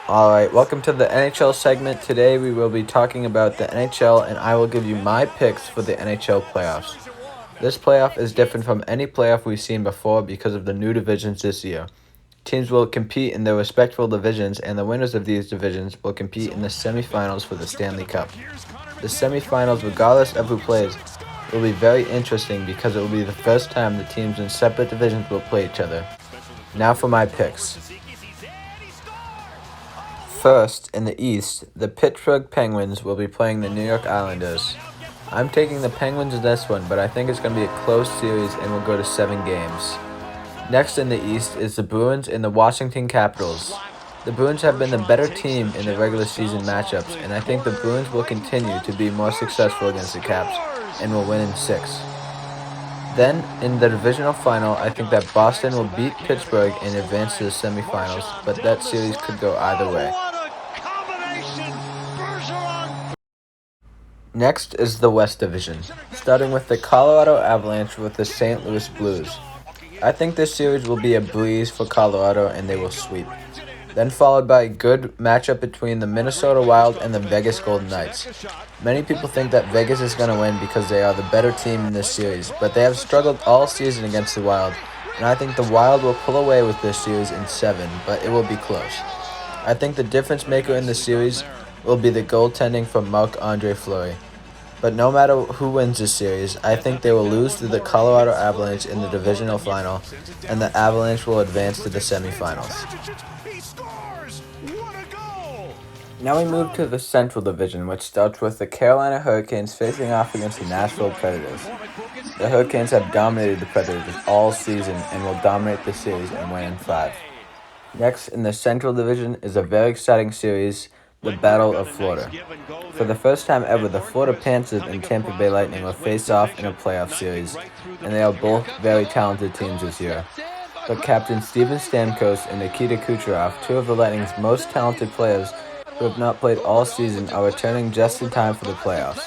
Alright, welcome to the NHL segment. Today we will be talking about the NHL and I will give you my picks for the NHL playoffs. This playoff is different from any playoff we've seen before because of the new divisions this year. Teams will compete in their respectful divisions and the winners of these divisions will compete in the semifinals for the Stanley Cup. The semifinals, regardless of who plays, will be very interesting because it will be the first time the teams in separate divisions will play each other. Now for my picks. First, in the East, the Pittsburgh Penguins will be playing the New York Islanders. I'm taking the Penguins in this one, but I think it's going to be a close series and will go to 7 games. Next in the East is the Bruins and the Washington Capitals. The Bruins have been the better team in the regular season matchups, and I think the Bruins will continue to be more successful against the Caps and will win in 6. Then, in the divisional final, I think that Boston will beat Pittsburgh and advance to the semifinals, but that series could go either way. Next is the West Division, starting with the Colorado Avalanche with the St. Louis Blues. I think this series will be a breeze for Colorado and they will sweep. Then followed by a good matchup between the Minnesota Wild and the Vegas Golden Knights. Many people think that Vegas is going to win because they are the better team in this series, but they have struggled all season against the Wild, and I think the Wild will pull away with this series in 7, but it will be close. I think the difference maker in the series will be the goaltending from Marc-Andre Fleury. But no matter who wins this series, I think they will lose to the Colorado Avalanche in the divisional final, and the Avalanche will advance to the semifinals. Now we move to the Central Division, which starts with the Carolina Hurricanes facing off against the Nashville Predators. The Hurricanes have dominated the Predators all season and will dominate the series and win in 5. Next in the Central Division is a very exciting series, the Battle of Florida. For the first time ever, the Florida Panthers and Tampa Bay Lightning will face off in a playoff series, and they are both very talented teams this year. But Captain Steven Stamkos and Nikita Kucherov, two of the Lightning's most talented players who have not played all season, are returning just in time for the playoffs.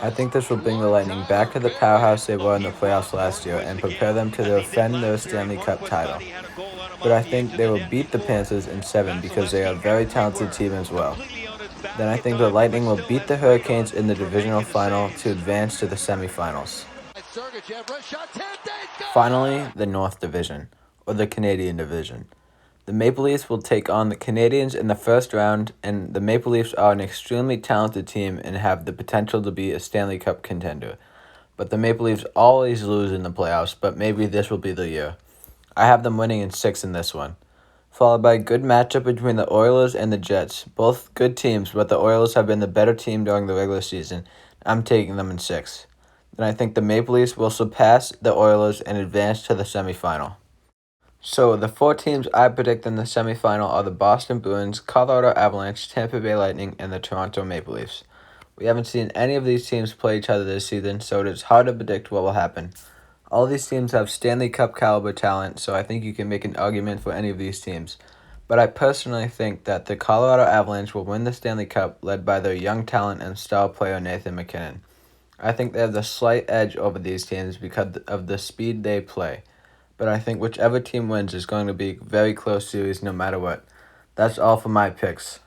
I think this will bring the Lightning back to the powerhouse they were in the playoffs last year and prepare them to defend their Stanley Cup title. But I think they will beat the Panthers in 7 because they are a very talented team as well. Then I think the Lightning will beat the Hurricanes in the divisional final to advance to the semifinals. Finally, the North Division, or the Canadian Division. The Maple Leafs will take on the Canadiens in the first round, and the Maple Leafs are an extremely talented team and have the potential to be a Stanley Cup contender. But the Maple Leafs always lose in the playoffs, but maybe this will be the year. I have them winning in 6 in this one. Followed by a good matchup between the Oilers and the Jets. Both good teams, but the Oilers have been the better team during the regular season. I'm taking them in 6. Then I think the Maple Leafs will surpass the Oilers and advance to the semifinal. So, the 4 teams I predict in the semifinal are the Boston Bruins, Colorado Avalanche, Tampa Bay Lightning, and the Toronto Maple Leafs. We haven't seen any of these teams play each other this season, so it is hard to predict what will happen. All these teams have Stanley Cup caliber talent, so I think you can make an argument for any of these teams. But I personally think that the Colorado Avalanche will win the Stanley Cup, led by their young talent and star player Nathan MacKinnon. I think they have the slight edge over these teams because of the speed they play. But I think whichever team wins is going to be a very close series no matter what. That's all for my picks.